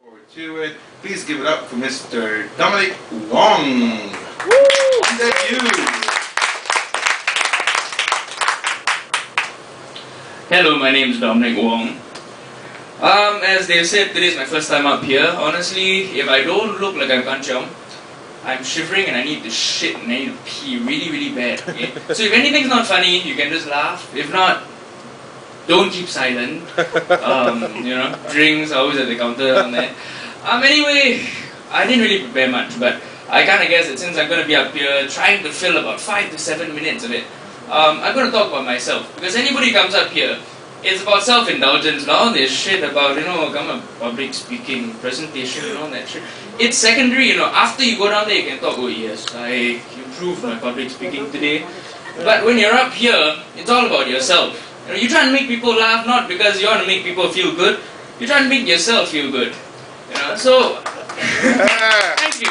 Forward to it. Please give it up for Mr. Dominic Wong. Is that you? Hello, my name is Dominic Wong. As they said, today is my first time up here. Honestly, if I don't look like I'm kancham, I'm shivering and I need to shit and I need to pee really bad. Okay? So if anything's not funny, you can just laugh. If not, don't keep silent. You know, drinks always at the counter on that. Anyway, I didn't really prepare much, but I kind of guess that since I'm going to be up here trying to fill about 5 to 7 minutes of it, I'm going to talk about myself. Because anybody who comes up here, it's about self-indulgence and all this shit about, you know, public speaking, presentation and all that shit. It's secondary, you know, after you go down there you can talk, oh yes, I improved my public speaking today. But when you're up here, it's all about yourself. You know, you try and make people laugh, not because you want to make people feel good, you try and make yourself feel good. You know, so, thank you.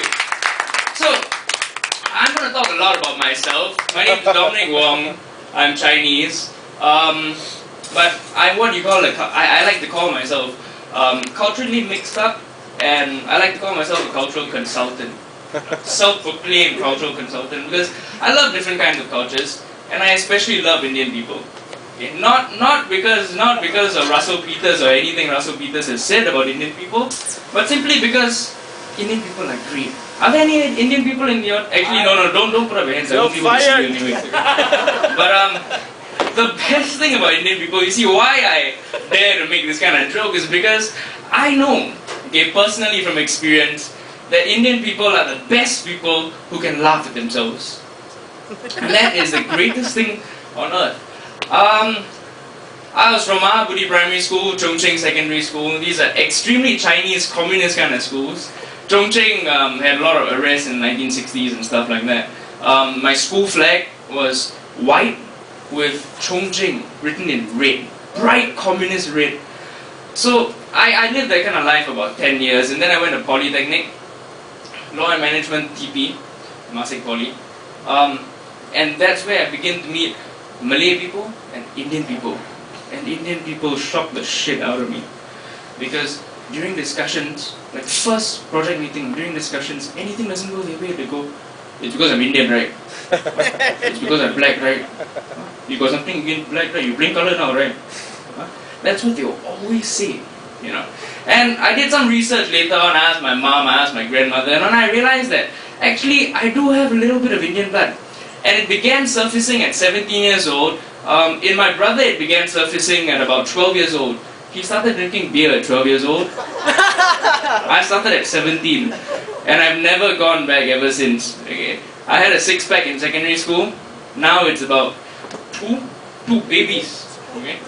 So, I'm going to talk a lot about myself. My name is Dominic Wong, I'm Chinese. But I like to call myself culturally mixed up, and I like to call myself a cultural consultant. Self-proclaimed cultural consultant, because I love different kinds of cultures, and I especially love Indian people. Okay? Not because of Russell Peters or anything Russell Peters has said about Indian people, but simply because Indian people are great. Are there any Indian people in the audience? Actually, no, don't put up your hands. I won't be able to see you anyway. But the best thing about Indian people, you see why I dare to make this kind of joke is because I know, okay, personally from experience, that Indian people are the best people who can laugh at themselves. And that is the greatest thing on earth. I was from Mahabodhi Primary School, Chongqing Secondary School. These are extremely Chinese, communist kind of schools. Chongqing had a lot of arrests in the 1960s and stuff like that. My school flag was white with Chongqing written in red, bright communist red. So I lived that kind of life for about 10 years, and then I went to Polytechnic, Law and Management TP, Masik Poly, and that's where I began to meet Malay people and Indian people. And Indian people shocked the shit out of me, because during discussions, like first project meeting, during discussions, anything doesn't go the way they go. It's because I'm Indian, right? It's because I'm black, right? You got something against black, right? You bring color now, right? That's what they will always say, you know. And I did some research later on. I asked my mom, I asked my grandmother, and then I realized that actually I do have a little bit of Indian blood. And it began surfacing at 17 years old. In my brother, it began surfacing at about 12 years old. He started drinking beer at 12 years old. I started at 17. And I've never gone back ever since. Okay? I had a six-pack in secondary school. Now it's about two babies. Okay?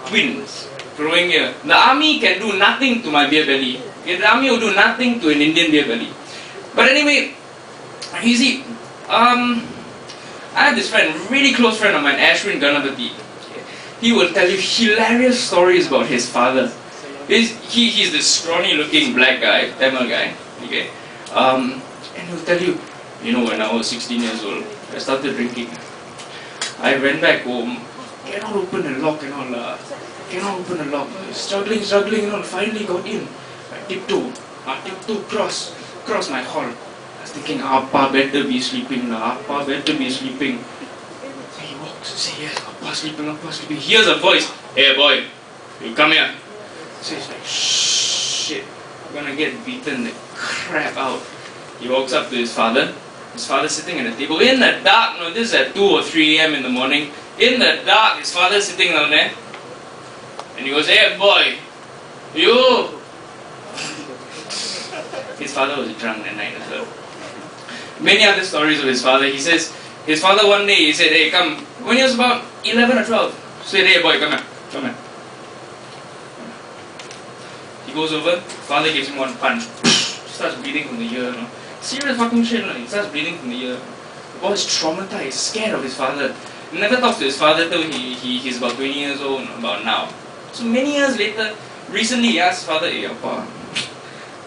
Twins growing here. The army can do nothing to my beer belly. Okay? The army will do nothing to an Indian beer belly. But anyway, you see, I have this friend, really close friend of mine, Ashwin Ganapati. Okay? He will tell you hilarious stories about his father. He's this scrawny looking black guy, Tamil guy. Okay? And he'll tell you, you know, when I was 16 years old, I started drinking. I went back home, cannot open the lock and all, cannot open the lock, struggling and all, finally got in. I tiptoe, cross my hall. I was thinking, Appa better be sleeping now, Appa better be sleeping. And he walks and says, yes, Appa sleeping, Appa sleeping. Here's a voice, hey boy, you come here. So he's like, shit, I'm gonna get beaten the crap out. He walks up to his father. His father's sitting at the table. In the dark, no, this is at 2 or 3 a.m. in the morning. In the dark, his father's sitting down there. And he goes, hey boy, you. His father was drunk that night as well. Many other stories of his father. He says, his father one day, he said, hey, come. When he was about 11 or 12, said, hey boy, come here, come here. He goes over, father gives him one punch. Starts bleeding from the ear, you know. Serious fucking shit, he starts bleeding from the ear. The boy is traumatized, scared of his father. He never talks to his father till he's about 20 years old, about now. So many years later, recently he asked his father, hey, Appa,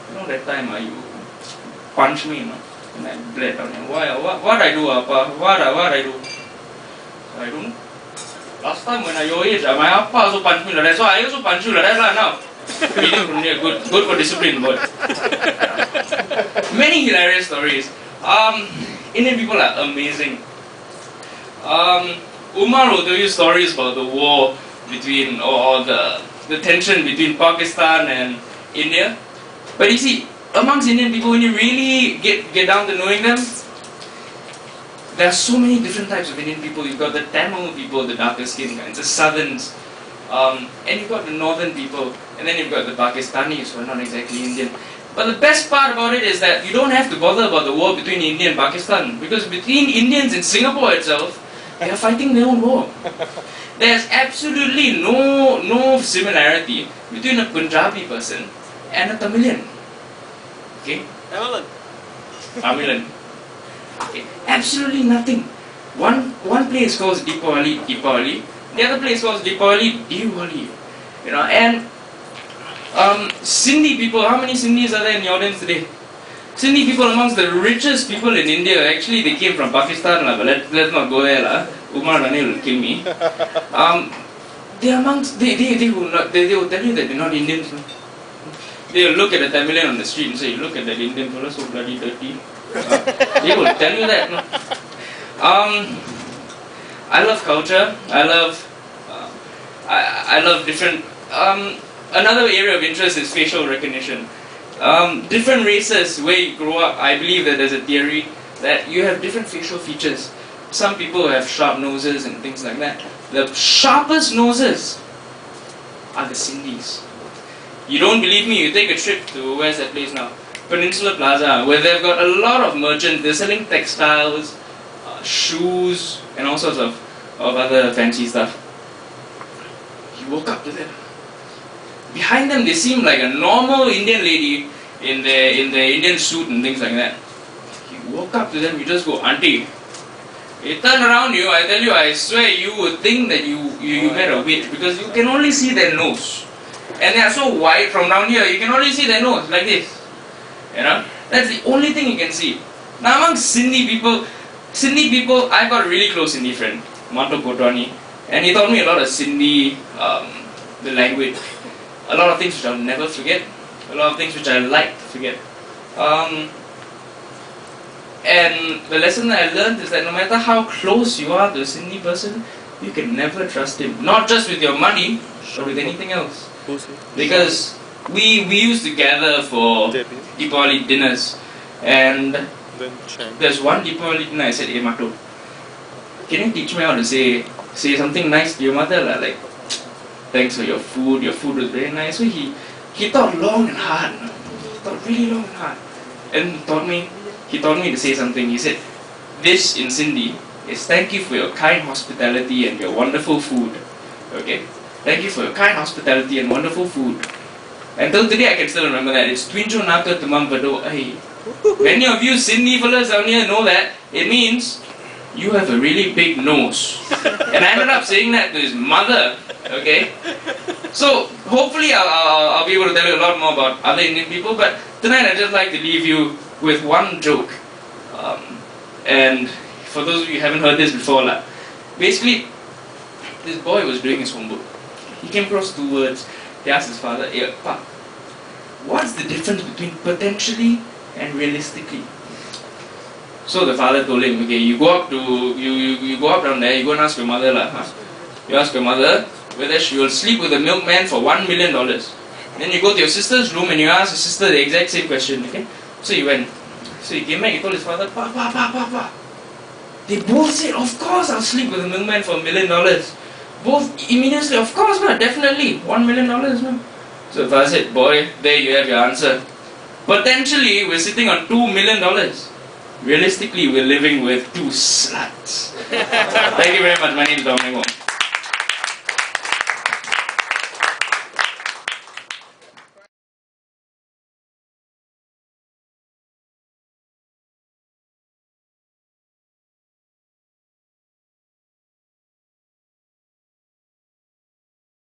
you know that time you punched me, you know, and I bled out. What I do, Appa? What I do? I don't know. Last time when I your age, my Appa also punched me like that, so I also punch you like that now. Reading from here, good for discipline, but many hilarious stories. Indian people are amazing. Umar will tell you stories about the war between, or the tension between Pakistan and India. But you see, amongst Indian people, when you really get down to knowing them, there are so many different types of Indian people. You've got the Tamil people, the darker skin kinds, the southerns, and you've got the northern people, and then you've got the Pakistanis who are not exactly Indian. But the best part about it is that you don't have to bother about the war between India and Pakistan, because between Indians in Singapore itself, they are fighting their own war. There's absolutely no similarity between a Punjabi person and a Tamilian. Okay? Tamilan. Okay. Absolutely nothing. One place calls Deepavali, the other place calls Diwali. You know, and Sindhi people, how many Sindhis are there in the audience today? Sindhi people amongst the richest people in India. Actually, they came from Pakistan, but let's not go there. Umar Ranil will kill me. They will tell you that they're not Indians. They will look at a Tamilian on the street and say, look at that Indian fellow, so bloody dirty. They will tell you that. No? I love culture. I love different. Another area of interest is facial recognition. Different races, where you grow up, I believe that there's a theory that you have different facial features. Some people have sharp noses and things like that. The sharpest noses are the Sindhis. You don't believe me? You take a trip to, where's that place now? Peninsula Plaza, where they've got a lot of merchants. They're selling textiles, shoes, and all sorts of other fancy stuff. You walk up to them. Behind them, they seem like a normal Indian lady in their Indian suit and things like that. You walk up to them, you just go, auntie. You turn around you, I tell you, I swear you would think that you met a witch, because you can only see their nose. And they are so wide from down here, you can only see their nose, like this. You know? That's the only thing you can see. Now amongst Sindhi people, I've got a really close Sindhi friend, Mato Kotwani, and he taught me a lot of Sindhi, the language. A lot of things which I'll never forget, a lot of things which I like to forget. And the lesson that I learned is that no matter how close you are to a Sindhi person, you can never trust him. Not just with your money, but with anything else. Because we used to gather for Deepavali dinners, and there's one Deepavali dinner I said, hey Mato, can you teach me how to say something nice to your mother? Like, thanks for your food was very nice. So he thought long and hard. He thought really long and hard. And he taught me to say something. He said, this in Sindhi is thank you for your kind hospitality and your wonderful food. Okay? Thank you for your kind hospitality and wonderful food. Until today I can still remember that. It's Twincho Naka Tumam Bado Ai. Many of you Sindhi fellas down here know that. It means you have a really big nose. And I ended up saying that to his mother. Okay? So hopefully I'll be able to tell you a lot more about other Indian people, but tonight I'd just like to leave you with one joke. And for those of you who haven't heard this before, basically this boy was doing his homework. He came across two words. He asked his father, hey, Pa, what's the difference between potentially and realistically? So the father told him, okay, you go up down there, you go and ask your mother, You ask your mother whether she will sleep with a milkman for $1 million. Then you go to your sister's room and you ask your sister the exact same question, okay? So he went. So he came back, he told his father, Pa. They both said, of course I'll sleep with a milkman for $1 million. Both immediately, of course not, definitely, $1 million, no? So the father said, boy, there you have your answer. Potentially, we're sitting on $2 million. Realistically, we're living with two sluts. Thank you very much. My name is Dominic Wong.